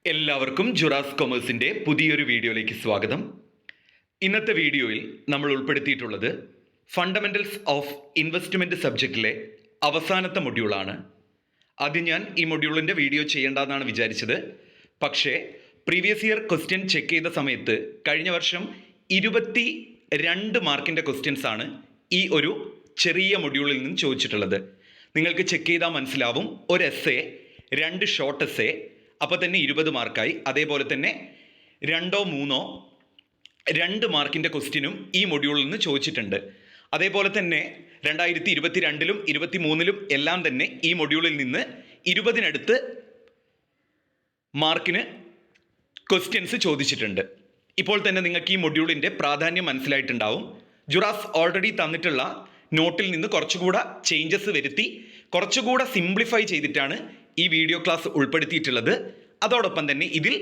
എല്ലാവർക്കും ജുറാസ് കൊമേഴ്സിൻ്റെ പുതിയൊരു വീഡിയോയിലേക്ക് സ്വാഗതം. ഇന്നത്തെ വീഡിയോയിൽ നമ്മൾ ഉൾപ്പെടുത്തിയിട്ടുള്ളത് ഫണ്ടമെൻ്റൽസ് ഓഫ് ഇൻവെസ്റ്റ്മെൻറ്റ് സബ്ജക്റ്റിലെ അവസാനത്തെ മൊഡ്യൂളാണ്. ആദ്യം ഞാൻ ഈ മൊഡ്യൂളിൻ്റെ വീഡിയോ ചെയ്യേണ്ടതെന്നാണ് വിചാരിച്ചത്. പക്ഷേ പ്രീവിയസ് ഇയർ ക്വസ്റ്റ്യൻ ചെക്ക് ചെയ്ത സമയത്ത് കഴിഞ്ഞ വർഷം 22 മാർക്കിൻ്റെ ക്വസ്റ്റ്യൻസ് ആണ് ഈ ഒരു ചെറിയ മൊഡ്യൂളിൽ നിന്ന് ചോദിച്ചിട്ടുള്ളത്. നിങ്ങൾക്ക് ചെക്ക് ചെയ്താൽ മനസ്സിലാവും, ഒരു എസ്സേ, 2 ഷോർട്ട് എസ്സേ, അപ്പോൾ തന്നെ 20 മാർക്കായി. അതേപോലെ തന്നെ 2 മാർക്കിൻ്റെ ക്വസ്റ്റ്യനും ഈ മൊഡ്യൂളിൽ നിന്ന് ചോദിച്ചിട്ടുണ്ട്. അതേപോലെ തന്നെ 2022-ലും 2023-ലും എല്ലാം തന്നെ ഈ മൊഡ്യൂളിൽ നിന്ന് 20-നടുത്ത് മാർക്കിന് ക്വസ്റ്റ്യൻസ് ചോദിച്ചിട്ടുണ്ട്. ഇപ്പോൾ തന്നെ നിങ്ങൾക്ക് ഈ മൊഡ്യൂളിൻ്റെ പ്രാധാന്യം മനസ്സിലായിട്ടുണ്ടാവും. ജുറാസ് ഓൾറെഡി തന്നിട്ടുള്ള നോട്ടിൽ നിന്ന് കുറച്ചുകൂടെ ചേഞ്ചസ് വരുത്തി കുറച്ചുകൂടെ സിംപ്ലിഫൈ ചെയ്തിട്ടാണ് ഈ വീഡിയോ ക്ലാസ് ഉൾപ്പെടുത്തിയിട്ടുള്ളത്. അതോടൊപ്പം തന്നെ ഇതിൽ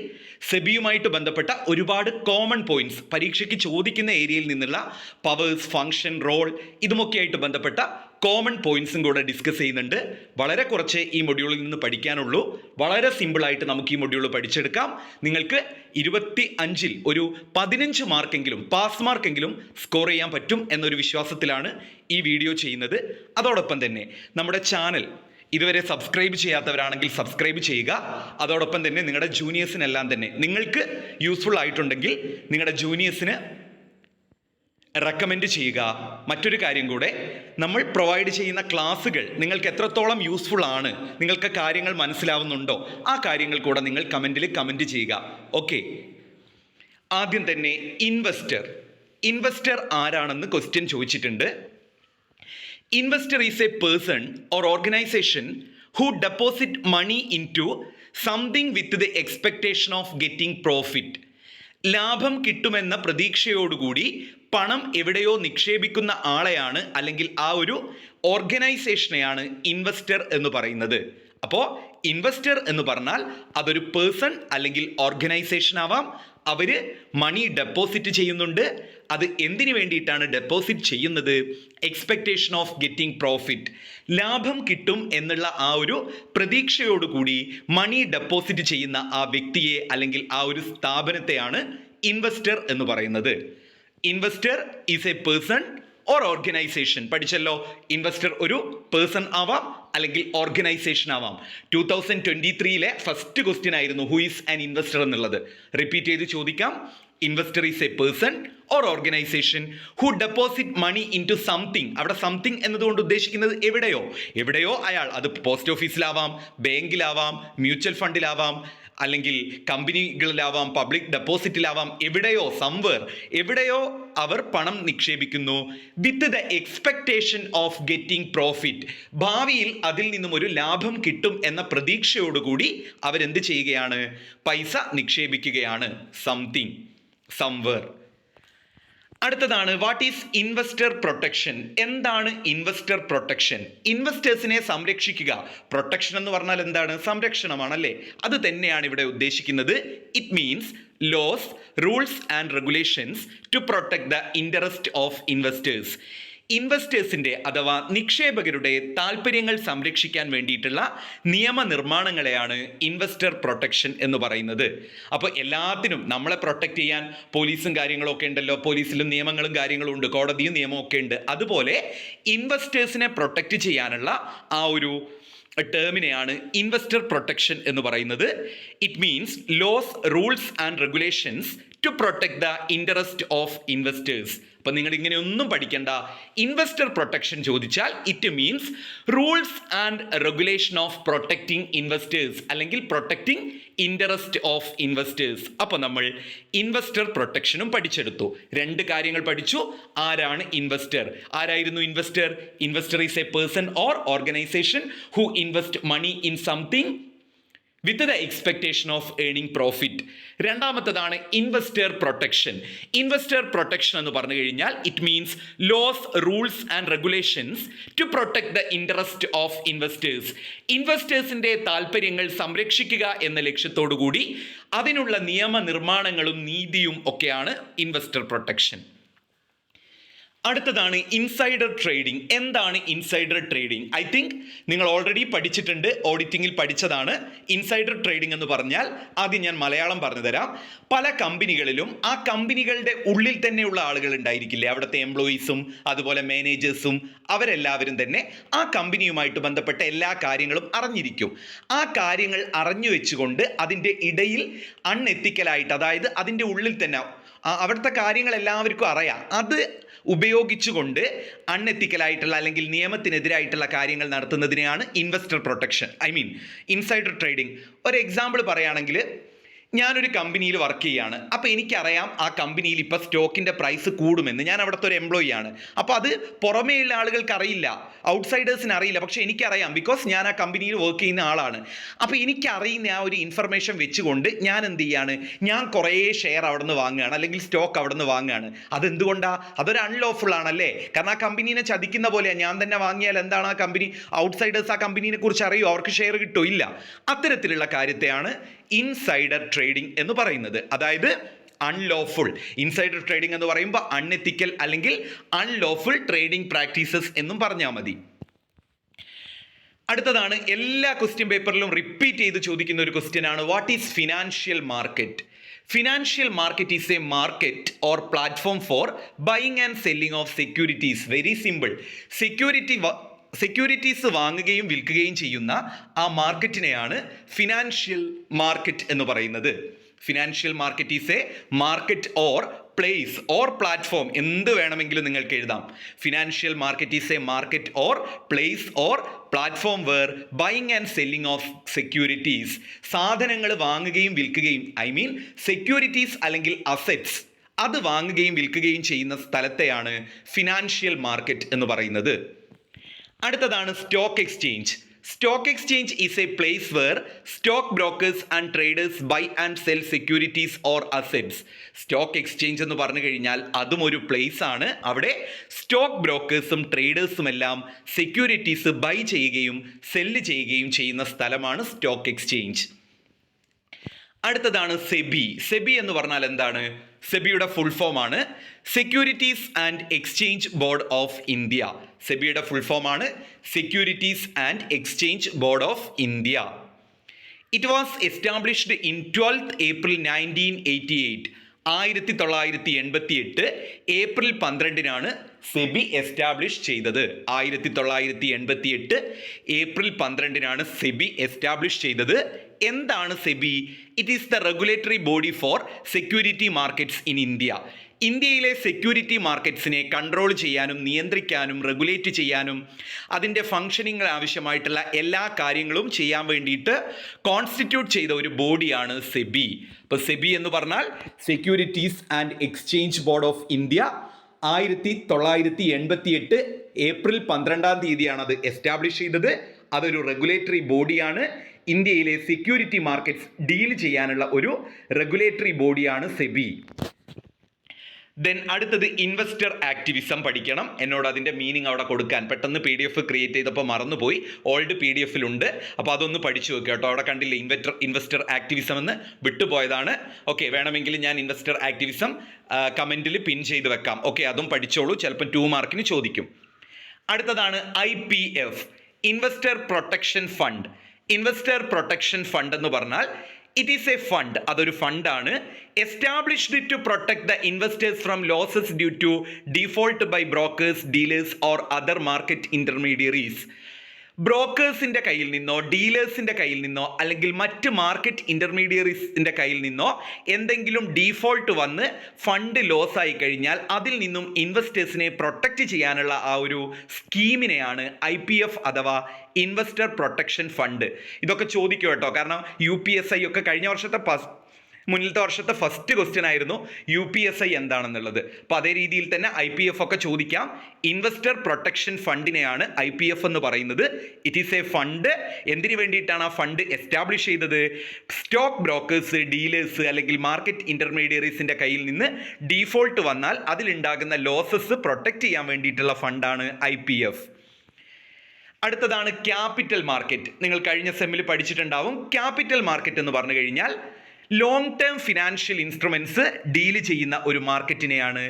സെബിയുമായിട്ട് ബന്ധപ്പെട്ട ഒരുപാട് കോമൺ പോയിന്റ്സ്, പരീക്ഷയ്ക്ക് ചോദിക്കുന്ന ഏരിയയിൽ നിന്നുള്ള പവേഴ്സ്, ഫങ്ഷൻ, റോൾ, ഇതുമൊക്കെയായിട്ട് ബന്ധപ്പെട്ട കോമൺ പോയിന്റ്സും കൂടെ ഡിസ്കസ് ചെയ്യുന്നുണ്ട്. വളരെ കുറച്ച് ഈ മൊഡ്യൂളിൽ നിന്ന് പഠിക്കാനുള്ളൂ. വളരെ സിമ്പിളായിട്ട് നമുക്ക് ഈ മൊഡ്യൂൾ പഠിച്ചെടുക്കാം. നിങ്ങൾക്ക് 25-ൽ ഒരു 15 മാർക്കെങ്കിലും, പാസ് മാർക്കെങ്കിലും സ്കോർ ചെയ്യാൻ പറ്റും എന്നൊരു വിശ്വാസത്തിലാണ് ഈ വീഡിയോ ചെയ്യുന്നത്. അതോടൊപ്പം തന്നെ നമ്മുടെ ചാനൽ ഇതുവരെ സബ്സ്ക്രൈബ് ചെയ്യാത്തവരാണെങ്കിൽ സബ്സ്ക്രൈബ് ചെയ്യുക. അതോടൊപ്പം തന്നെ നിങ്ങളുടെ ജൂനിയേഴ്സിനെല്ലാം തന്നെ നിങ്ങൾക്ക് യൂസ്ഫുൾ ആയിട്ടുണ്ടെങ്കിൽ നിങ്ങളുടെ ജൂനിയേഴ്സിന് റെക്കമെൻഡ് ചെയ്യുക. മറ്റൊരു കാര്യം കൂടെ, നമ്മൾ പ്രൊവൈഡ് ചെയ്യുന്ന ക്ലാസ്സുകൾ നിങ്ങൾക്ക് എത്രത്തോളം യൂസ്ഫുൾ ആണ്, നിങ്ങൾക്ക് കാര്യങ്ങൾ മനസ്സിലാവുന്നുണ്ടോ, ആ കാര്യങ്ങൾ കൂടെ നിങ്ങൾ കമൻറ്റ് ചെയ്യുക. ഓക്കെ, ആദ്യം തന്നെ ഇൻവെസ്റ്റർ ആരാണെന്ന് ക്വസ്റ്റ്യൻ ചോദിച്ചിട്ടുണ്ട്. Investor is a person or organization who deposit money into something with the expectation of getting profit. ലാഭം കിട്ടുമെന്ന പ്രതീക്ഷയോടുകൂടി പണം എവിടെയോ നിക്ഷേപിക്കുന്ന ആളെയാണ്, അല്ലെങ്കിൽ ആ ഒരു ഓർഗനൈസേഷനെയാണ് ഇൻവെസ്റ്റർ എന്ന് പറയുന്നത്. അപ്പോൾ ഇൻവെസ്റ്റർ എന്ന് പറഞ്ഞാൽ അതൊരു പേഴ്സൺ അല്ലെങ്കിൽ ഓർഗനൈസേഷൻ ആവാം. അവർ മണി ഡെപ്പോസിറ്റ് ചെയ്യുന്നുണ്ട്. അത് എന്തിനു വേണ്ടിയിട്ടാണ് ഡെപ്പോസിറ്റ് ചെയ്യുന്നത്? എക്സ്പെക്റ്റേഷൻ ഓഫ് ഗെറ്റിംഗ് പ്രോഫിറ്റ്, ലാഭം കിട്ടും എന്നുള്ള ആ ഒരു പ്രതീക്ഷയോടുകൂടി മണി ഡെപ്പോസിറ്റ് ചെയ്യുന്ന ആ വ്യക്തിയെ അല്ലെങ്കിൽ ആ ഒരു സ്ഥാപനത്തെയാണ് ഇൻവെസ്റ്റർ എന്ന് പറയുന്നത്. Investor is a person or organization. പഠിച്ചല്ലോ, ഇൻവെസ്റ്റർ ഒരു പേഴ്സൺ ആവാം അല്ലെങ്കിൽ ഓർഗനൈസേഷൻ ആവാം. 2023-ലെ ഫസ്റ്റ് ക്വസ്റ്റ്യൻ ആയിരുന്നു ഹു ഈസ് ആൻ ഇൻവെസ്റ്റർ എന്നുള്ളത്. റിപ്പീറ്റ് ചെയ്ത് ചോദിക്കാം. Investor is a person or organization who deposit money into something. അവിടെ സംതിങ് എന്നതുകൊണ്ട് ഉദ്ദേശിക്കുന്നത് എവിടെയോ അയാൾ, അത് പോസ്റ്റ് ഓഫീസിലാവാം, ബാങ്കിലാവാം, മ്യൂച്വൽ ഫണ്ടിലാവാം, അല്ലെങ്കിൽ കമ്പനികളിലാവാം, പബ്ലിക് ഡെപ്പോസിറ്റിലാവാം, എവിടെയോ അവർ പണം നിക്ഷേപിക്കുന്നു വിത്ത് the expectation of getting profit. ഭാവിയിൽ അതിൽ നിന്നും ഒരു ലാഭം കിട്ടും എന്ന പ്രതീക്ഷയോടുകൂടി അവരെന്ത് ചെയ്യുകയാണ്? പൈസ നിക്ഷേപിക്കുകയാണ്. സംവേർ. അടുത്തതാണ് വാട്ട് ഈസ് ഇൻവെസ്റ്റർ പ്രൊട്ടക്ഷൻ. എന്താണ് ഇൻവെസ്റ്റർ പ്രൊട്ടക്ഷൻ? ഇൻവെസ്റ്റേഴ്സിനെ സംരക്ഷിക്കുക. പ്രൊട്ടക്ഷൻ എന്ന് പറഞ്ഞാൽ എന്താണ്? സംരക്ഷണമാണല്ലേ. അത് തന്നെയാണ് ഇവിടെ ഉദ്ദേശിക്കുന്നത്. It means laws, rules and regulations to protect the interest of investors. ഇൻവെസ്റ്റേഴ്സിൻ്റെ അഥവാ നിക്ഷേപകരുടെ താല്പര്യങ്ങൾ സംരക്ഷിക്കാൻ വേണ്ടിയിട്ടുള്ള നിയമനിർമ്മാണങ്ങളെയാണ് ഇൻവെസ്റ്റർ പ്രൊട്ടക്ഷൻ എന്ന് പറയുന്നത്. അപ്പോൾ എല്ലാത്തിനും നമ്മളെ പ്രൊട്ടക്റ്റ് ചെയ്യാൻ പോലീസും കാര്യങ്ങളൊക്കെ ഉണ്ടല്ലോ, പോലീസിലും നിയമങ്ങളും കാര്യങ്ങളും ഉണ്ട്, കോടതിയും നിയമമൊക്കെ ഉണ്ട്. അതുപോലെ ഇൻവെസ്റ്റേഴ്സിനെ പ്രൊട്ടക്റ്റ് ചെയ്യാനുള്ള ആ ഒരു ടേമിനെയാണ് ഇൻവെസ്റ്റർ പ്രൊട്ടക്ഷൻ എന്ന് പറയുന്നത്. It means laws, rules and regulations to protect the interest of investors. അപ്പം നിങ്ങൾ ഇങ്ങനെ ഒന്നും പഠിക്കണ്ട. ഇൻവെസ്റ്റർ പ്രൊട്ടക്ഷൻ ചോദിച്ചാൽ it means rules and regulation of protecting investors അല്ലെങ്കിൽ പ്രൊട്ടക്റ്റിംഗ് ഇൻട്രസ്റ്റ് ഓഫ് ഇൻവെസ്റ്റേഴ്സ്. അപ്പോൾ നമ്മൾ ഇൻവെസ്റ്റർ പ്രൊട്ടക്ഷനും പഠിച്ചെടുത്തു. 2 കാര്യങ്ങൾ പഠിച്ചു. ആരാണ് ഇൻവെസ്റ്റർ? ആരായിരുന്നു investor? Investor is a person or organization who invest money in something with the expectation of earning profit. രണ്ടാമത്തതാണ് investor protection. Investor protection എന്ന് പറഞ്ഞു കഴിഞ്ഞാൽ it means laws, rules and regulations to protect the interest of investors. ഇൻവെസ്റ്റേഴ്സിൻ്റെ താല്പര്യങ്ങൾ സംരക്ഷിക്കുക എന്ന ലക്ഷ്യത്തോടു കൂടി അതിനുള്ള നിയമനിർമ്മാണങ്ങളും നീതിയും ഒക്കെയാണ് ഇൻവെസ്റ്റർ പ്രൊട്ടക്ഷൻ. അടുത്തതാണ് ഇൻസൈഡർ ട്രേഡിംഗ്. എന്താണ് ഇൻസൈഡർ ട്രേഡിംഗ്? ഐ തിങ്ക് നിങ്ങൾ ഓൾറെഡി പഠിച്ചിട്ടുണ്ട്, ഓഡിറ്റിങ്ങിൽ പഠിച്ചതാണ്. ഇൻസൈഡർ ട്രേഡിംഗ് എന്ന് പറഞ്ഞാൽ ആദ്യം ഞാൻ മലയാളം പറഞ്ഞു തരാം. പല കമ്പനികളിലും ആ കമ്പനികളുടെ ഉള്ളിൽ തന്നെയുള്ള ആളുകൾ ഉണ്ടായിരിക്കില്ലേ, അവിടുത്തെ എംപ്ലോയീസും അതുപോലെ മാനേജേഴ്സും, അവരെല്ലാവരും തന്നെ ആ കമ്പനിയുമായിട്ട് ബന്ധപ്പെട്ട എല്ലാ കാര്യങ്ങളും അറിഞ്ഞിരിക്കും. ആ കാര്യങ്ങൾ അറിഞ്ഞു വെച്ചുകൊണ്ട് അതിൻ്റെ ഇടയിൽ അൺഎത്തിക്കലായിട്ട്, അതായത് അതിൻ്റെ ഉള്ളിൽ തന്നെ അവിടുത്തെ കാര്യങ്ങൾ എല്ലാവർക്കും അറിയാം, അത് ഉപയോഗിച്ചുകൊണ്ട് അൺഎത്തിക്കലായിട്ടുള്ള അല്ലെങ്കിൽ നിയമത്തിനെതിരായിട്ടുള്ള കാര്യങ്ങൾ നടത്തുന്നതിനെയാണ് ഇൻവെസ്റ്റർ പ്രൊട്ടക്ഷൻ, ഇൻസൈഡർ ട്രേഡിംഗ്. ഒരു എക്സാമ്പിൾ പറയുകയാണെങ്കിൽ, ഞാനൊരു കമ്പനിയിൽ വർക്ക് ചെയ്യുകയാണ്. അപ്പോൾ എനിക്കറിയാം ആ കമ്പനിയിൽ ഇപ്പോൾ സ്റ്റോക്കിൻ്റെ പ്രൈസ് കൂടുമെന്ന്. ഞാൻ അവിടുത്തെ ഒരു എംപ്ലോയി ആണ്. അപ്പോൾ അത് പുറമേയുള്ള ആളുകൾക്ക് അറിയില്ല, ഔട്ട്സൈഡേഴ്സിന് അറിയില്ല. പക്ഷേ എനിക്കറിയാം, ബിക്കോസ് ഞാൻ ആ കമ്പനിയിൽ വർക്ക് ചെയ്യുന്ന ആളാണ്. അപ്പോൾ എനിക്കറിയുന്ന ആ ഒരു ഇൻഫർമേഷൻ വെച്ചുകൊണ്ട് ഞാൻ എന്ത് ചെയ്യാണ്, ഞാൻ കുറേ ഷെയർ അവിടെ നിന്ന് വാങ്ങുകയാണ്, അല്ലെങ്കിൽ സ്റ്റോക്ക് അവിടെ നിന്ന് വാങ്ങുകയാണ്. അതെന്തുകൊണ്ടാണ്? അതൊരു അൺലോഫുൾ ആണല്ലേ. കാരണം ആ കമ്പനീനെ ചതിക്കുന്ന പോലെയാണ്. ഞാൻ തന്നെ വാങ്ങിയാൽ എന്താണ് ആ കമ്പനി, ഔട്ട്സൈഡേഴ്സ് ആ കമ്പനീനെ കുറിച്ച് അറിയോ, അവർക്ക് ഷെയർ കിട്ടോ? ഇല്ല. അത്തരത്തിലുള്ള കാര്യത്തെയാണ് ഇൻസൈഡർ ട്രേഡിംഗ് എന്ന് പറയുന്നത്. അതായത് അൺലോഫുൾ. ഇൻസൈഡർ ട്രേഡിംഗ് എന്ന് പറയുമ്പോൾ അൺഎത്തിക്കൽ അല്ലെങ്കിൽ അൺലോഫുൾ ട്രേഡിംഗ് പ്രാക്ടീസസ് എന്നും പറഞ്ഞാൽ മതി. അടുത്തതാണ് എല്ലാ ക്വസ്റ്റ്യൻ പേപ്പറിലും റിപ്പീറ്റ് ചെയ്ത് ചോദിക്കുന്ന ഒരു ക്വസ്റ്റ്യൻ ആണ്, what is financial market? Financial market is a market or platform for buying and selling of securities. Very simple. Securities വാങ്ങുകയും വിൽക്കുകയും ചെയ്യുന്ന ആ മാർക്കറ്റിനെയാണ് ഫിനാൻഷ്യൽ മാർക്കറ്റ് എന്ന് പറയുന്നത്. Financial market is a market or place or platform, എന്ത് വേണമെങ്കിലും നിങ്ങൾക്ക് എഴുതാം. Financial market is a market or place or platform where buying and selling of securities. സാധനങ്ങൾ വാങ്ങുകയും വിൽക്കുകയും, സെക്യൂരിറ്റീസ് അല്ലെങ്കിൽ അസെറ്റ്സ്, അത് വാങ്ങുകയും വിൽക്കുകയും ചെയ്യുന്ന സ്ഥലത്തെയാണ് ഫിനാൻഷ്യൽ മാർക്കറ്റ് എന്ന് പറയുന്നത്. അടുത്തതാണ് stock exchange. Stock exchange is a place where stock brokers and traders buy and sell securities or assets. Stock exchange എന്ന് പറഞ്ഞു കഴിഞ്ഞാൽ അതും ഒരു പ്ലേസ് ആണ്. അവിടെ സ്റ്റോക്ക് ബ്രോക്കേഴ്സും ട്രേഡേഴ്സും എല്ലാം സെക്യൂരിറ്റീസ് ബൈ ചെയ്യുകയും സെല്ല് ചെയ്യുകയും ചെയ്യുന്ന സ്ഥലമാണ് സ്റ്റോക്ക് എക്സ്ചേഞ്ച്. അടുത്തതാണ് സെബി. സെബി എന്ന് പറഞ്ഞാൽ എന്താണ്? സെബിയുടെ ഫുൾ ഫോം ആണ് Securities and Exchange Board of India. സെബിയുടെ ഫുൾ ഫോം ആണ് Securities and Exchange Board of India. It was established in 12th April 1988. 1988 April 12-നാണ് സെബി എസ്റ്റാബ്ലിഷ് ചെയ്തത്. 1988 ഏപ്രിൽ 12-നാണ് സെബി എസ്റ്റാബ്ലിഷ് ചെയ്തത്. എന്താണ് SEBI? It is the regulatory body for security markets in India. ഇന്ത്യയിലെ സെക്യൂരിറ്റി മാർക്കറ്റ്സിനെ control ചെയ്യാനും നിയന്ത്രിക്കാനും റെഗുലേറ്റ് ചെയ്യാനും അതിൻ്റെ ഫങ്ഷനിങ് ആവശ്യമായിട്ടുള്ള എല്ലാ കാര്യങ്ങളും ചെയ്യാൻ വേണ്ടിയിട്ട് കോൺസ്റ്റിറ്റ്യൂട്ട് ചെയ്ത ഒരു ബോഡിയാണ് സെബി. അപ്പോൾ സെബി എന്ന് പറഞ്ഞാൽ Securities and Exchange Board of India. 1988 April 12-ാണ് അത് എസ്റ്റാബ്ലിഷ് ചെയ്തത്. അതൊരു റെഗുലേറ്ററി ബോഡിയാണ്. ഇന്ത്യയിലെ സെക്യൂരിറ്റി മാർക്കറ്റ്സ് ഡീൽ ചെയ്യാനുള്ള ഒരു റെഗുലേറ്ററി ബോഡിയാണ് സെബി. ദെൻ അടുത്തത് ഇൻവെസ്റ്റർ ആക്ടിവിസം പഠിക്കണം. എന്നോട് അതിൻ്റെ മീനിങ് അവിടെ കൊടുക്കാൻ പെട്ടെന്ന് PDF ക്രിയേറ്റ് ചെയ്തപ്പോൾ മറന്നുപോയി. ഓൾഡ് PDF-ലുണ്ട്. അപ്പോൾ അതൊന്ന് പഠിച്ചു വെക്കുക കേട്ടോ. അവിടെ കണ്ടില്ലേ ഇൻവെസ്റ്റർ ആക്ടിവിസം എന്ന്, വിട്ടുപോയതാണ്. ഓക്കെ, വേണമെങ്കിൽ ഞാൻ ഇൻവെസ്റ്റർ ആക്ടിവിസം കമൻറ്റിൽ പിൻ ചെയ്ത് വെക്കാം. ഓക്കെ, അതും പഠിച്ചോളൂ, ചിലപ്പോൾ 2 മാർക്കിന് ചോദിക്കും. അടുത്തതാണ് IPF, investor protection fund. Investor protection fund എന്ന് പറഞ്ഞാൽ ഇറ്റ് ഈസ് എ ഫണ്ട്, അതൊരു ഫണ്ടാണ്, established to protect the investors from losses due to default by brokers, dealers or other market intermediaries. ബ്രോക്കേഴ്സിൻ്റെ കയ്യിൽ നിന്നോ ഡീലേഴ്സിൻ്റെ കയ്യിൽ നിന്നോ അല്ലെങ്കിൽ മറ്റ് മാർക്കറ്റ് ഇൻ്റർമീഡിയറീസിൻ്റെ കയ്യിൽ നിന്നോ എന്തെങ്കിലും ഡീഫോൾട്ട് വന്ന് ഫണ്ട് ലോസ് ആയി കഴിഞ്ഞാൽ അതിൽ നിന്നും ഇൻവെസ്റ്റേഴ്സിനെ പ്രൊട്ടക്റ്റ് ചെയ്യാനുള്ള ആ ഒരു സ്കീമിനെയാണ് IPF അഥവാ ഇൻവെസ്റ്റർ പ്രൊട്ടക്ഷൻ ഫണ്ട്. ഇതൊക്കെ ചോദിക്കും കേട്ടോ, കാരണം UPSI ഒക്കെ കഴിഞ്ഞ വർഷത്തെ മുന്നിലത്തെ വർഷത്തെ ഫസ്റ്റ് ക്വസ്റ്റ്യൻ ആയിരുന്നു UPSI എന്താണെന്നുള്ളത്. അപ്പോൾ അതേ രീതിയിൽ തന്നെ IPF ഒക്കെ ചോദിക്കാം. ഇൻവെസ്റ്റർ പ്രൊട്ടക്ഷൻ ഫണ്ടിനെയാണ് IPF എന്ന് പറയുന്നത്. It is a fund. എന്തിനു വേണ്ടിയിട്ടാണ് ആ ഫണ്ട് എസ്റ്റാബ്ലിഷ് ചെയ്തത്? സ്റ്റോക്ക് ബ്രോക്കേഴ്സ്, ഡീലേഴ്സ് അല്ലെങ്കിൽ മാർക്കറ്റ് ഇൻ്റർമീഡിയറീസിൻ്റെ കയ്യിൽ നിന്ന് ഡീഫോൾട്ട് വന്നാൽ അതിലുണ്ടാകുന്ന ലോസസ് പ്രൊട്ടക്റ്റ് ചെയ്യാൻ വേണ്ടിയിട്ടുള്ള ഫണ്ടാണ് IPF. അടുത്തതാണ് ക്യാപിറ്റൽ മാർക്കറ്റ്. നിങ്ങൾ കഴിഞ്ഞ സെമ്മിൽ പഠിച്ചിട്ടുണ്ടാവും. ക്യാപിറ്റൽ മാർക്കറ്റ് എന്ന് പറഞ്ഞു കഴിഞ്ഞാൽ long term financial instruments deal ചെയ്യുന്ന ഒരു മാർക്കറ്റിനെയാണ്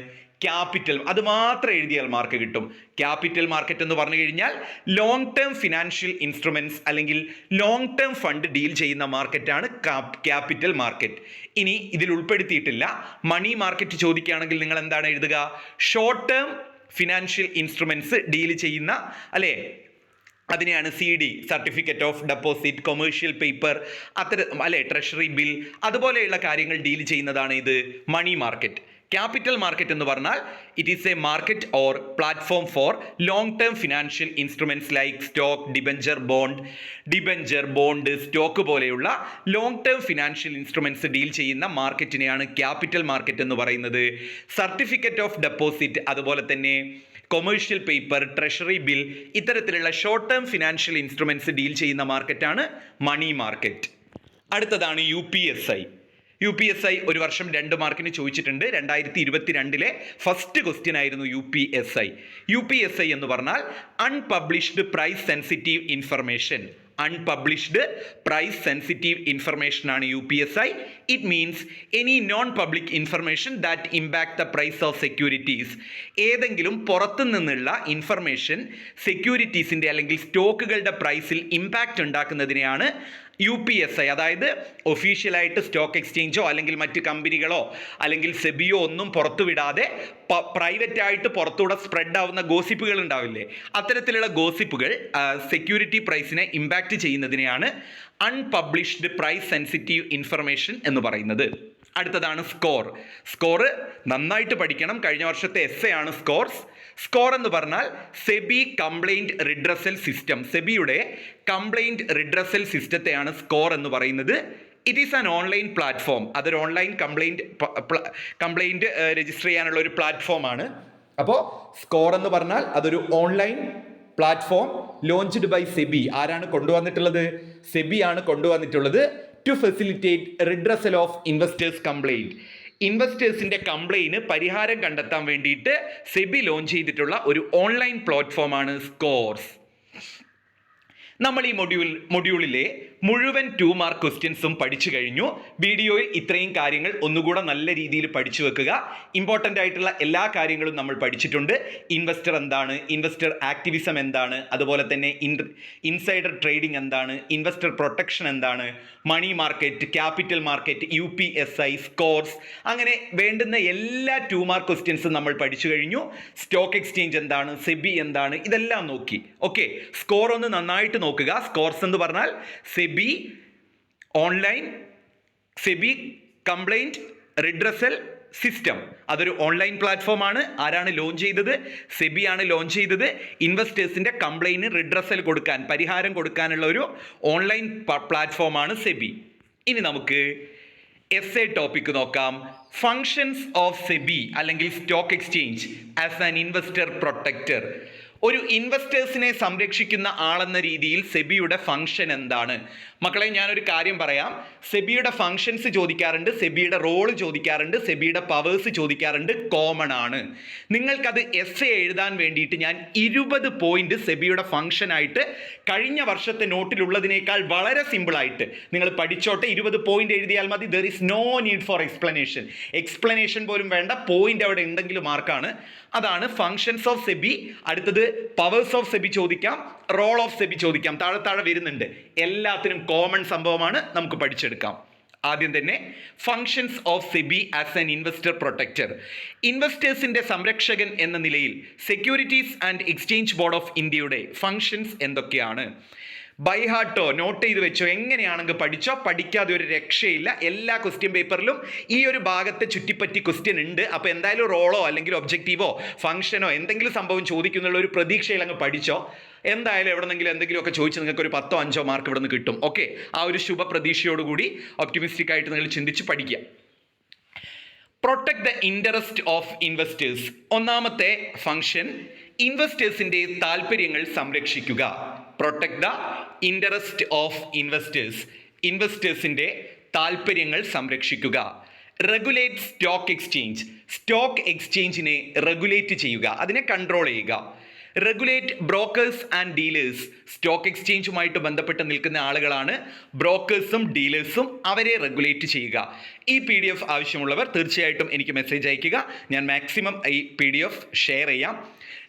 ക്യാപിറ്റൽ, അത് മാത്രം എഴുതിയാൽ മാർക്ക് കിട്ടും. ക്യാപിറ്റൽ മാർക്കറ്റ് എന്ന് പറഞ്ഞു കഴിഞ്ഞാൽ ലോങ് ടേം ഫിനാൻഷ്യൽ ഇൻസ്ട്രുമെന്റ്സ് അല്ലെങ്കിൽ ലോങ് ടേം ഫണ്ട് ഡീൽ ചെയ്യുന്ന മാർക്കറ്റാണ് ക്യാപിറ്റൽ മാർക്കറ്റ്. ഇനി ഇതിൽ ഉൾപ്പെടുത്തിയിട്ടില്ല മണി മാർക്കറ്റ് ചോദിക്കുകയാണെങ്കിൽ നിങ്ങൾ എന്താണ് എഴുതുക? Short term financial instruments deal ചെയ്യുന്ന, അല്ലേ, അതിനെയാണ് CD, certificate of deposit, commercial paper, അല്ലെ, ട്രഷറി ബിൽ, അതുപോലെയുള്ള കാര്യങ്ങൾ ഡീൽ ചെയ്യുന്നതാണ് ഇത് മണി മാർക്കറ്റ്. ക്യാപിറ്റൽ മാർക്കറ്റ് എന്ന് പറഞ്ഞാൽ it is a market or platform for long term financial instruments like stock, debenture, bond, stock പോലെയുള്ള long term financial instruments deal ചെയ്യുന്ന മാർക്കറ്റിനെയാണ് ക്യാപിറ്റൽ മാർക്കറ്റ് എന്ന് പറയുന്നത്. സർട്ടിഫിക്കറ്റ് ഓഫ് ഡെപ്പോസിറ്റ്, അതുപോലെ തന്നെ കൊമേഴ്ഷ്യൽ പേപ്പർ, ട്രഷറി ബിൽ, ഇത്തരത്തിലുള്ള short term financial instruments deal ചെയ്യുന്ന മാർക്കറ്റാണ് മണി മാർക്കറ്റ്. അടുത്തതാണ് UPSI ഒരു വർഷം 2 മാർക്കിന് ചോദിച്ചിട്ടുണ്ട്. 2022 ഫസ്റ്റ് ക്വസ്റ്റ്യൻ ആയിരുന്നു UPSI എന്ന് പറഞ്ഞാൽ unpublished price sensitive information. Unpublished price sensitive information ആണ് UPSI. It means any non public information that impact the price of securities. ഏതെങ്കിലും പുറത്തു നിന്നുള്ള ഇൻഫർമേഷൻ സെക്യൂരിറ്റീസിൻ്റെ അല്ലെങ്കിൽ സ്റ്റോക്കുകളുടെ പ്രൈസിൽ ഇമ്പാക്റ്റ് ഉണ്ടാക്കുന്നതിനെയാണ് UPSI. അതായത് ഒഫീഷ്യലായിട്ട് സ്റ്റോക്ക് എക്സ്ചേഞ്ചോ അല്ലെങ്കിൽ മറ്റ് കമ്പനികളോ അല്ലെങ്കിൽ സെബിയോ ഒന്നും പുറത്തുവിടാതെ പ്രൈവറ്റ് ആയിട്ട് പുറത്തൂടെ സ്പ്രെഡ് ആവുന്ന ഗോസിപ്പുകൾ ഉണ്ടാവില്ലേ, അത്തരത്തിലുള്ള ഗോസിപ്പുകൾ സെക്യൂരിറ്റി പ്രൈസിനെ ഇമ്പാക്റ്റ് ചെയ്യുന്നതിനെയാണ് അൺപബ്ലിഷ്ഡ് പ്രൈസ് സെൻസിറ്റീവ് ഇൻഫർമേഷൻ എന്ന് പറയുന്നത്. അടുത്തതാണ് സ്കോർ നന്നായിട്ട് പഠിക്കണം. കഴിഞ്ഞ വർഷത്തെ essay ആണ് സ്കോർ എന്ന് പറഞ്ഞാൽ സെബി കംപ്ലൈന്റ് റിഡ്രസൽ സിസ്റ്റം. സെബിയുടെ കംപ്ലൈന്റ് റിഡ്രസൽ സിസ്റ്റത്തെയാണ് സ്കോർ എന്ന് പറയുന്നത്. It is an online platform. അതൊരു ഓൺലൈൻ കംപ്ലൈന്റ് രജിസ്റ്റർ ചെയ്യാനുള്ള ഒരു പ്ലാറ്റ്ഫോമാണ്. അപ്പോൾ സ്കോർ എന്ന് പറഞ്ഞാൽ അതൊരു online platform launched by SEBI. ആരാണ് കൊണ്ടുവന്നിട്ടുള്ളത്? സെബി ആണ് കൊണ്ടുവന്നിട്ടുള്ളത്. To facilitate redressal of investors complaint. ഇൻവെസ്റ്റേഴ്സിന്റെ കംപ്ലൈന്റ് പരിഹാരം കണ്ടെത്താൻ വേണ്ടിയിട്ട് സെബി ലോഞ്ച് ചെയ്തിട്ടുള്ള ഒരു ഓൺലൈൻ പ്ലാറ്റ്ഫോമാണ് സ്കോർസ്. നമ്മൾ ഈ മൊഡ്യൂളിലെ മുഴുവൻ 2 മാർക്ക് ക്വസ്റ്റ്യൻസും പഠിച്ചു കഴിഞ്ഞു. വീഡിയോയിൽ ഇത്രയും കാര്യങ്ങൾ ഒന്നുകൂടെ നല്ല രീതിയിൽ പഠിച്ചു വെക്കുക. ഇമ്പോർട്ടൻ്റ് ആയിട്ടുള്ള എല്ലാ കാര്യങ്ങളും നമ്മൾ പഠിച്ചിട്ടുണ്ട്. ഇൻവെസ്റ്റർ എന്താണ്, ഇൻവെസ്റ്റർ ആക്ടിവിസം എന്താണ്, അതുപോലെ തന്നെ ഇൻസൈഡർ ട്രേഡിംഗ് എന്താണ്, ഇൻവെസ്റ്റർ പ്രൊട്ടക്ഷൻ എന്താണ്, money market, capital market, UPSI, scores, അങ്ങനെ വേണ്ടുന്ന എല്ലാ 2 മാർക്ക് ക്വസ്റ്റ്യൻസും നമ്മൾ പഠിച്ചു കഴിഞ്ഞു. സ്റ്റോക്ക് എക്സ്ചേഞ്ച് എന്താണ്, സെബി എന്താണ്, ഇതെല്ലാം നോക്കി. ഓക്കെ, സ്കോർ ഒന്ന് നന്നായിട്ട് നോക്കുക. സ്കോർസ് എന്ന് പറഞ്ഞാൽ SEBI online SEBI complaint redressal system. അതൊരു ഓൺലൈൻ പ്ലാറ്റ്ഫോം ആണ്. ആരാണ് ലോഞ്ച് ചെയ്തത്? സെബിയാണ് ലോഞ്ച് ചെയ്തത്. ഇൻവെസ്റ്റേഴ്സിന്റെ കംപ്ലൈന്റ് റിഡ്രസൽ കൊടുക്കാൻ, പരിഹാരം കൊടുക്കാനുള്ള ഒരു ഓൺലൈൻ പ്ലാറ്റ്ഫോമാണ് സെബി. ഇനി നമുക്ക് essay ടോപ്പിക് നോക്കാം. ഫങ്ഷൻസ് ഓഫ് സെബി അല്ലെങ്കിൽ stock exchange as an investor protector. ഒരു ഇൻവെസ്റ്റേഴ്സിനെ സംരക്ഷിക്കുന്ന ആളെന്ന രീതിയിൽ സെബിയുടെ ഫംഗ്ഷൻ എന്താണ്? മക്കളെ, ഞാനൊരു കാര്യം പറയാം. സെബിയുടെ ഫംഗ്ഷൻസ് ചോദിക്കാറുണ്ട്, സെബിയുടെ റോള് ചോദിക്കാറുണ്ട്, സെബിയുടെ പവേഴ്സ് ചോദിക്കാറുണ്ട്. കോമൺ ആണ്. നിങ്ങൾക്കത് essay എഴുതാൻ വേണ്ടിയിട്ട് ഞാൻ 20 പോയിന്റ് സെബിയുടെ ഫംഗ്ഷനായിട്ട് കഴിഞ്ഞ വർഷത്തെ നോട്ടിലുള്ളതിനേക്കാൾ വളരെ സിമ്പിളായിട്ട് നിങ്ങൾ പഠിച്ചോട്ടെ. 20 പോയിന്റ് എഴുതിയാൽ മതി. There is no need for explanation പോലും വേണ്ട. പോയിന്റ് അവിടെ ഉണ്ടെങ്കിൽ മാർക്കാണ്. അതാണ് ഫങ്ഷൻസ് ഓഫ് സെബി. അടുത്തത് പവേഴ്സ് ഓഫ് സെബി ചോദിക്കാം, റോൾ ഓഫ് സെബി ചോദിക്കാം. താഴെ വരുന്നുണ്ട്. എല്ലാത്തിനും കോമൺ സംഭവമാണ്, നമുക്ക് പഠിച്ചെടുക്കാം. ആദ്യം തന്നെ functions of SEBI as an investor protector. ഇൻവെസ്റ്റേഴ്സിന്റെ സംരക്ഷകൻ എന്ന നിലയിൽ Securities and Exchange Board of ഇന്ത്യയുടെ ഫങ്ഷൻസ് എന്തൊക്കെയാണ്? ബൈ ഹാർട്ടോ, നോട്ട് ചെയ്ത് വെച്ചോ. എങ്ങനെയാണെങ്കിൽ പഠിച്ചോ, പഠിക്കാതെ ഒരു രക്ഷയില്ല. എല്ലാ ക്വസ്റ്റ്യൻ പേപ്പറിലും ഈ ഒരു ഭാഗത്തെ ചുറ്റിപ്പറ്റി ക്വസ്റ്റ്യൻ ഉണ്ട്. അപ്പോൾ എന്തായാലും റോളോ അല്ലെങ്കിൽ ഒബ്ജക്റ്റീവോ ഫംഗ്ഷനോ എന്തെങ്കിലും സംഭവം ചോദിക്കുന്നുള്ള ഒരു പ്രതീക്ഷയിൽ അങ്ങ് പഠിച്ചോ. എന്തായാലും എന്തെങ്കിലുമൊക്കെ ചോദിച്ച് നിങ്ങൾക്ക് ഒരു 10ഓ 5ഓ മാർക്ക് ഇവിടെ നിന്ന് കിട്ടും. ഓക്കെ, ആ ഒരു ശുഭ പ്രതീക്ഷയോടുകൂടി ഒപ്റ്റിമിസ്റ്റിക് ആയിട്ട് നിങ്ങൾ ചിന്തിച്ച് പഠിക്കുക. Protect the interest of investors. ഒന്നാമത്തെ ഫംഗ്ഷൻ, ഇൻവെസ്റ്റേഴ്സിന്റെ താല്പര്യങ്ങൾ സംരക്ഷിക്കുക. Protect the interest of investors. ഇൻവെസ്റ്റേഴ്സിന്റെ താല്പര്യങ്ങൾ സംരക്ഷിക്കുക. Regulate stock exchange. സ്റ്റോക്ക് എക്സ്ചേഞ്ചിനെ റെഗുലേറ്റ് ചെയ്യുക, അതിനെ കൺട്രോൾ ചെയ്യുക. Regulate brokers and dealers. Stock എക്സ്ചേഞ്ചുമായിട്ട് ബന്ധപ്പെട്ട് നിൽക്കുന്ന ആളുകളാണ് ബ്രോക്കേഴ്സും ഡീലേഴ്സും. അവരെ റെഗുലേറ്റ് ചെയ്യുക. ഈ PDF ആവശ്യമുള്ളവർ തീർച്ചയായിട്ടും എനിക്ക് മെസ്സേജ് അയയ്ക്കുക. ഞാൻ മാക്സിമം ഈ PDF ഷെയർ ചെയ്യാം.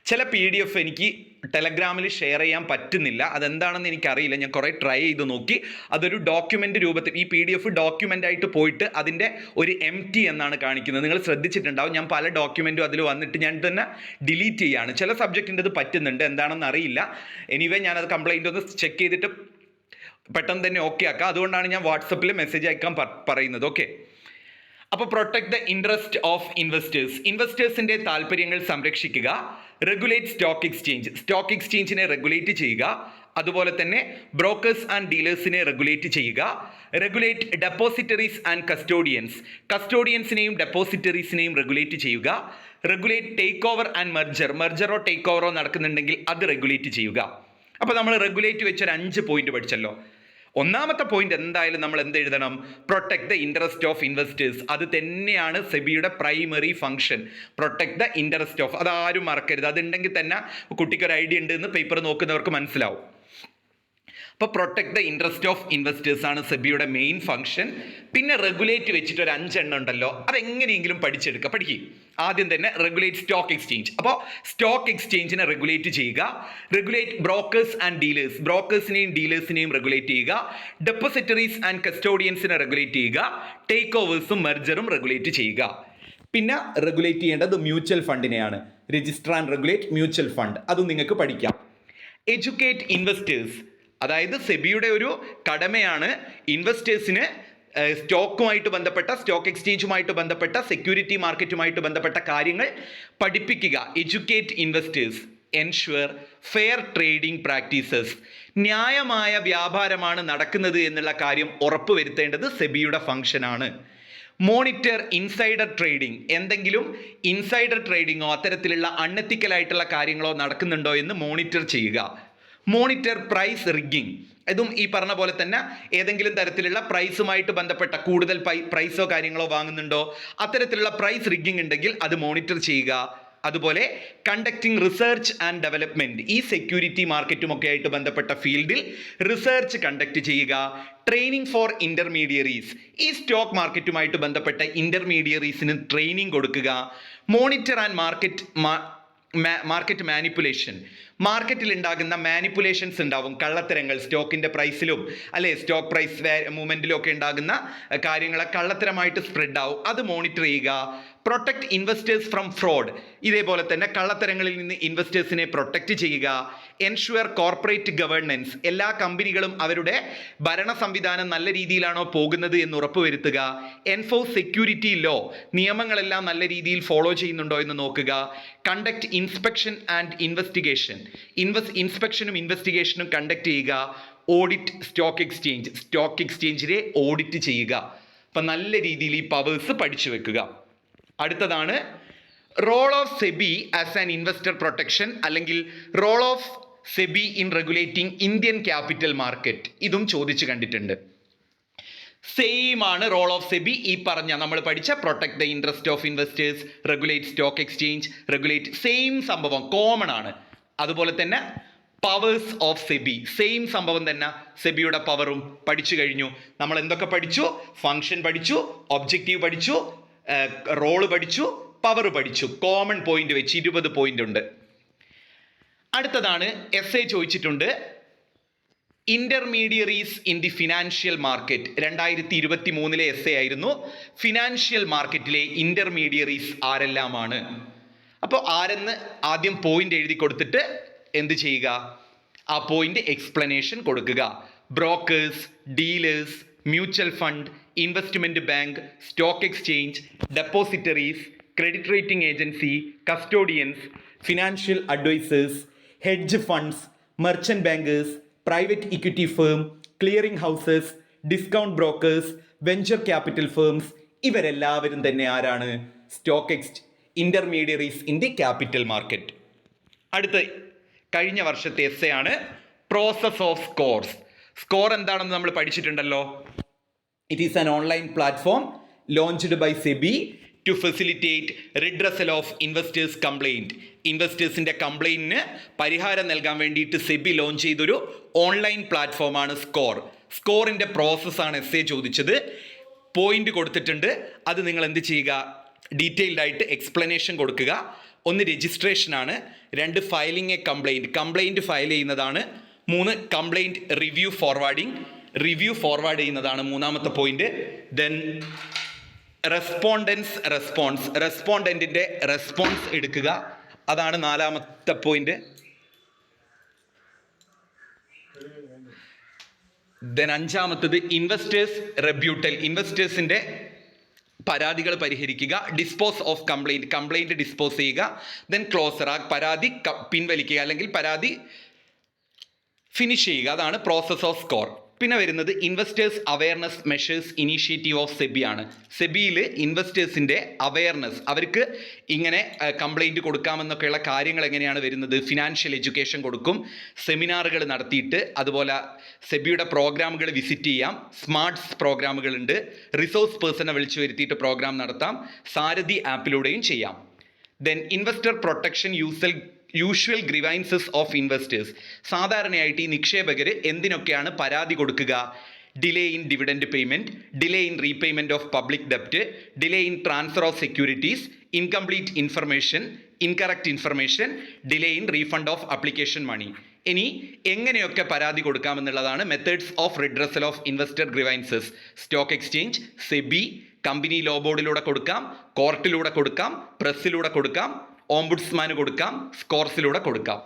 ചില PDF എനിക്ക് ടെലഗ്രാമിൽ ഷെയർ ചെയ്യാൻ പറ്റുന്നില്ല. അതെന്താണെന്ന് എനിക്കറിയില്ല. ഞാൻ കുറേ ട്രൈ ചെയ്ത് നോക്കി. അതൊരു ഡോക്യുമെൻ്റ് രൂപത്തിൽ, ഈ PDF ഡോക്യുമെൻ്റ് ആയിട്ട് പോയിട്ട് അതിൻ്റെ ഒരു empty എന്നാണ് കാണിക്കുന്നത്. നിങ്ങൾ ശ്രദ്ധിച്ചിട്ടുണ്ടാവും. ഞാൻ പല ഡോക്യുമെൻറ്റും അതിൽ വന്നിട്ട് ഞാൻ തന്നെ ഡിലീറ്റ് ചെയ്യുകയാണ്. ചില സബ്ജക്റ്റിൻ്റെ അത് പറ്റുന്നുണ്ട്, എന്താണെന്ന് അറിയില്ല. എനിവേ ഞാനത് കംപ്ലൈൻറ്റ് ഒന്ന് ചെക്ക് ചെയ്തിട്ട് പെട്ടെന്ന് തന്നെ ഓക്കെ ആക്കാം. അതുകൊണ്ടാണ് ഞാൻ വാട്സപ്പിൽ മെസ്സേജ് അയക്കാൻ പറയുന്നത്. ഓക്കെ, അപ്പോൾ protect the interest of investors. ഇൻവെസ്റ്റേഴ്സിൻ്റെ താല്പര്യങ്ങൾ സംരക്ഷിക്കുക. Regulate stock exchange. സ്റ്റോക്ക് എക്സ്ചേഞ്ചിനെ റെഗുലേറ്റ് ചെയ്യുക. അതുപോലെ തന്നെ ബ്രോക്കേഴ്സ് ആൻഡ് ഡീലേഴ്സിനെ റെഗുലേറ്റ് ചെയ്യുക. Regulate depositories and custodians. കസ്റ്റോഡിയൻസിനെയും ഡെപ്പോസിറ്ററീസിനെയും റെഗുലേറ്റ് ചെയ്യുക. Regulate take over and merger. മെർജറോ ടേക്ക് ഓവറോ നടക്കുന്നുണ്ടെങ്കിൽ അത് റെഗുലേറ്റ് ചെയ്യുക. അപ്പോൾ നമ്മൾ റെഗുലേറ്റ് വെച്ചൊരു 5 പോയിന്റ് പഠിച്ചല്ലോ. ഒന്നാമത്തെ പോയിന്റ് എന്തായാലും നമ്മൾ എന്ത് എഴുതണം? Protect the interest of investors. അത് തന്നെയാണ് സെബിയുടെ primary function. Protect the interest of. അതാരും മറക്കരുത്. അതുണ്ടെങ്കിൽ തന്നെ കുട്ടിക്കൊരു ഐഡിയ ഉണ്ട് എന്ന് പേപ്പർ നോക്കുന്നവർക്ക് മനസ്സിലാവും. അപ്പോൾ protect the interest of investors ആണ് സെബിയുടെ മെയിൻ ഫംഗ്ഷൻ. പിന്നെ റെഗുലേറ്റ് വെച്ചിട്ട് ഒരു 5 എണ്ണം ഉണ്ടല്ലോ, അതെങ്ങനെയെങ്കിലും പഠിച്ചെടുക്കുക. പഠിക്കും. ആദ്യം തന്നെ റെഗുലേറ്റ് സ്റ്റോക്ക് എക്സ്ചേഞ്ച്. അപ്പോൾ സ്റ്റോക്ക് എക്സ്ചേഞ്ചിനെ റെഗുലേറ്റ് ചെയ്യുക. Regulate brokers and dealers. ബ്രോക്കേഴ്സിനെയും ഡീലേഴ്സിനെയും റെഗുലേറ്റ് ചെയ്യുക. ഡെപ്പോസിറ്ററീസ് ആൻഡ് കസ്റ്റോഡിയൻസിനെ റെഗുലേറ്റ് ചെയ്യുക. ടേക്ക് ഓവേഴ്സും മെർജറും റെഗുലേറ്റ് ചെയ്യുക. പിന്നെ റെഗുലേറ്റ് ചെയ്യേണ്ടത് മ്യൂച്വൽ ഫണ്ടിനെയാണ്. Register and regulate mutual fund. അതും നിങ്ങൾക്ക് പഠിക്കാം. Educate investors. അതായത് സെബിയുടെ ഒരു കടമയാണ് ഇൻവെസ്റ്റേഴ്സിന് സ്റ്റോക്കുമായിട്ട് ബന്ധപ്പെട്ട, സ്റ്റോക്ക് എക്സ്ചേഞ്ചുമായിട്ട് ബന്ധപ്പെട്ട, സെക്യൂരിറ്റി മാർക്കറ്റുമായിട്ട് ബന്ധപ്പെട്ട കാര്യങ്ങൾ പഠിപ്പിക്കുക. Educate investors. Ensure fair trading practices. ന്യായമായ വ്യാപാരമാണ് നടക്കുന്നത് എന്നുള്ള കാര്യം ഉറപ്പുവരുത്തേണ്ടത് സെബിയുടെ ഫംഗ്ഷനാണ്. Monitor insider trading. എന്തെങ്കിലും ഇൻസൈഡർ ട്രേഡിങ്ങോ അത്തരത്തിലുള്ള അൺഎത്തിക്കലായിട്ടുള്ള കാര്യങ്ങളോ നടക്കുന്നുണ്ടോ എന്ന് മോണിറ്റർ ചെയ്യുക. Monitor price rigging. ഇതും ഈ പറഞ്ഞ പോലെ തന്നെ ഏതെങ്കിലും തരത്തിലുള്ള പ്രൈസുമായിട്ട് ബന്ധപ്പെട്ട കൂടുതൽ പ്രൈസോ കാര്യങ്ങളോ വാങ്ങുന്നുണ്ടോ, അത്തരത്തിലുള്ള പ്രൈസ് റിഗ്ഗിങ് ഉണ്ടെങ്കിൽ അത് മോണിറ്റർ ചെയ്യുക. അതുപോലെ കണ്ടക്ടിങ് റിസർച്ച് ആൻഡ് ഡെവലപ്മെന്റ്. ഈ സെക്യൂരിറ്റി മാർക്കറ്റും ഒക്കെ ആയിട്ട് ബന്ധപ്പെട്ട ഫീൽഡിൽ റിസർച്ച് കണ്ടക്ട് ചെയ്യുക. Training for intermediaries. ഈ സ്റ്റോക്ക് മാർക്കറ്റുമായിട്ട് ബന്ധപ്പെട്ട ഇന്റർമീഡിയറീസിന് ട്രെയിനിങ് കൊടുക്കുക. Monitor and market manipulation. മാർക്കറ്റിൽ ഉണ്ടാകുന്ന മാനിപ്പുലേഷൻസ് ഉണ്ടാവും, കള്ളത്തരങ്ങൾ. സ്റ്റോക്കിൻ്റെ പ്രൈസിലും അല്ലെ സ്റ്റോക്ക് പ്രൈസ് മൂവ്മെൻറ്റിലും ഒക്കെ ഉണ്ടാകുന്ന കാര്യങ്ങളെ കള്ളത്തരമായിട്ട് സ്പ്രെഡ് ആവും. അത് മോണിറ്റർ ചെയ്യുക. Protect investors from fraud. ഇതേപോലെ തന്നെ കള്ളത്തരങ്ങളിൽ നിന്ന് ഇൻവെസ്റ്റേഴ്സിനെ പ്രൊട്ടക്റ്റ് ചെയ്യുക. Ensure corporate governance. എല്ലാ കമ്പനികളും അവരുടെ ഭരണ സംവിധാനം നല്ല രീതിയിലാണോ പോകുന്നത് എന്ന് ഉറപ്പുവരുത്തുക. Enforce security law. നിയമങ്ങളെല്ലാം നല്ല രീതിയിൽ ഫോളോ ചെയ്യുന്നുണ്ടോ എന്ന് നോക്കുക. Conduct inspection and investigation. ഇൻസ്പെക്ഷനും ഇൻവെസ്റ്റിഗേഷനും കണ്ടക്ട് ചെയ്യുക. Audit stock exchange. സ്റ്റോക്ക് എക്സ്ചേഞ്ചിനെ ഓഡിറ്റ് ചെയ്യുക. അപ്പം നല്ല രീതിയിൽ ഈ പവേഴ്സ് പഠിച്ചു വെക്കുക. അടുത്തതാണ് role of SEBI as an investor protection, അല്ലെങ്കിൽ role of SEBI in regulating Indian capital market. ഇതും ചോദിച്ചു കണ്ടിട്ടുണ്ട്. സെയിം ആണ് റോൾ ഓഫ് സെബി. ഈ പറഞ്ഞ നമ്മൾ പഠിച്ച protect the interest of investors, regulate stock exchange, regulate, same സംഭവം, കോമൺ ആണ്. അതുപോലെ തന്നെ പവേഴ്സ് ഓഫ് സെബി, സെയിം സംഭവം തന്നെ. സെബിയുടെ പവറും പഠിച്ചു കഴിഞ്ഞു. നമ്മൾ എന്തൊക്കെ പഠിച്ചു? ഫംഗ്ഷൻ പഠിച്ചു, ഒബ്ജക്റ്റീവ് പഠിച്ചു, റോള് പഠിച്ചു, പവർ പഠിച്ചു. കോമൺ പോയിന്റ് വെച്ച് 20 പോയിന്റ് ഉണ്ട്. അടുത്തതാണ് എസ്സേ ചോദിച്ചിട്ടുണ്ട്. Intermediaries in the financial market. 2023 essay ആയിരുന്നു. ഫിനാൻഷ്യൽ മാർക്കറ്റിലെ ഇന്റർമീഡിയറീസ് ആരെല്ലാമാണ്? അപ്പോൾ ആരെന്ന് ആദ്യം പോയിന്റ് എഴുതി കൊടുത്തിട്ട് എന്ത് ചെയ്യുക? ആ പോയിന്റ് എക്സ്പ്ലനേഷൻ കൊടുക്കുക. Brokers, dealers, mutual fund, investment bank, stock exchange, depositories, credit rating agency, custodians, financial advisers, hedge funds, merchant bankers, private equity firm, clearing houses, discount brokers, venture capital firms. ഇവരെല്ലാവരും തന്നെ ആരാണ്? Stock intermediaries in the capital market. അടുത്ത കഴിഞ്ഞ വർഷത്തെ essay ആണ് process of scores. Score എന്താണെന്ന് നമ്മൾ പഠിച്ചിട്ടുണ്ടല്ലോ. It is an online platform launched by SEBI to facilitate redressal of investors complaint. ഇൻവെസ്റ്റേഴ്സിൻ്റെ കംപ്ലയിൻറ്റിന് പരിഹാരം നൽകാൻ വേണ്ടിയിട്ട് സെബി ലോഞ്ച് ചെയ്തൊരു ഓൺലൈൻ പ്ലാറ്റ്ഫോമാണ് സ്കോർ. സ്കോറിൻ്റെ പ്രോസസ്സാണ് എസ്സേ ചോദിച്ചത്. പോയിന്റ് കൊടുത്തിട്ടുണ്ട്. അത് നിങ്ങൾ എന്ത് ചെയ്യുക, ഡീറ്റെയിൽഡ് ആയിട്ട് എക്സ്പ്ലനേഷൻ കൊടുക്കുക. ഒന്ന് രജിസ്ട്രേഷനാണ്, 2 ഫയലിംഗ് എ കംപ്ലയിൻറ്റ് ഫയൽ ചെയ്യുന്നതാണ്, 3 കംപ്ലയിൻറ്റ് റിവ്യൂ ഫോർവേഡ് ചെയ്യുന്നതാണ് മൂന്നാമത്തെ പോയിന്റ്. ദെൻ റെസ്പോണ്ടൻറ്റിൻ്റെ റെസ്പോൺസ് എടുക്കുക, അതാണ് 4ാമത്തെ പോയിന്റ്. ദെൻ 5ാമത്തത് ഇൻവെസ്റ്റേഴ്സ് റെബ്യൂട്ടൽ, ഇൻവെസ്റ്റേഴ്സിൻ്റെ പരാതികൾ പരിഹരിക്കുക. ഡിസ്പോസ് ഓഫ് കംപ്ലയിൻറ്റ് ഡിസ്പോസ് ചെയ്യുക. ദെൻ ക്ലോസർ, ആ പരാതി പിൻവലിക്കുക അല്ലെങ്കിൽ പരാതി ഫിനിഷ് ചെയ്യുക. അതാണ് പ്രോസസ് ഓഫ് സ്കോർ. പിന്നെ വരുന്നത് investors awareness measures initiative of SEBI ആണ്. സെബിയിൽ ഇൻവെസ്റ്റേഴ്സിൻ്റെ അവയർനെസ്, അവർക്ക് ഇങ്ങനെ കംപ്ലയിൻറ്റ് കൊടുക്കാമെന്നൊക്കെയുള്ള കാര്യങ്ങൾ എങ്ങനെയാണ് വരുന്നത്, ഫിനാൻഷ്യൽ എഡ്യൂക്കേഷൻ കൊടുക്കും, സെമിനാറുകൾ നടത്തിയിട്ട്, അതുപോലെ സെബിയുടെ പ്രോഗ്രാമുകൾ വിസിറ്റ് ചെയ്യാം, സ്മാർട്ട്സ് പ്രോഗ്രാമുകളുണ്ട്, റിസോഴ്സ് പേഴ്സണെ വിളിച്ചു വരുത്തിയിട്ട് പ്രോഗ്രാം നടത്താം, സാരഥി ആപ്പിലൂടെയും ചെയ്യാം. Then investor protection usual grievances of investors, സാധാരണയായിട്ട് ഈ നിക്ഷേപകർ എന്തിനൊക്കെയാണ് പരാതി കൊടുക്കുക, delay in dividend payment, delay in repayment of public ഡെപ്റ്റ്, delay in transfer of securities, incomplete information, incorrect information, delay in refund of application money. ഇനി എങ്ങനെയൊക്കെ പരാതി കൊടുക്കാമെന്നുള്ളതാണ് methods of redressal of investor grievances. Stock exchange, SEBI, company law ബോർഡിലൂടെ കൊടുക്കാം, കോർട്ടിലൂടെ കൊടുക്കാം, പ്രസ്സിലൂടെ കൊടുക്കാം, ഓംബുഡ്സ്മാന് കൊടുക്കാം, സ്കോർസിലൂടെ കൊടുക്കാം.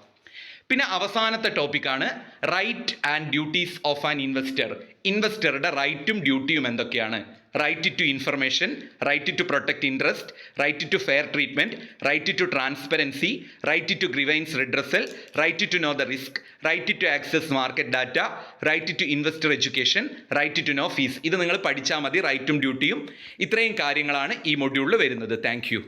പിന്നെ അവസാനത്തെ ടോപ്പിക്കാണ് right and duties of an investor. ഇൻവെസ്റ്ററുടെ റൈറ്റും ഡ്യൂട്ടിയും എന്തൊക്കെയാണ്? Right to information, right to protect interest, right to fair treatment, right to transparency, right to grievance redressal, right to know the risk, right to access market data, right to investor education, right to no fees. ഇത് നിങ്ങൾ പഠിച്ചാൽ മതി, റൈറ്റും ഡ്യൂട്ടിയും. ഇത്രയും കാര്യങ്ങളാണ് ഈ മൊഡ്യൂളിൽ വരുന്നത്. Thank you.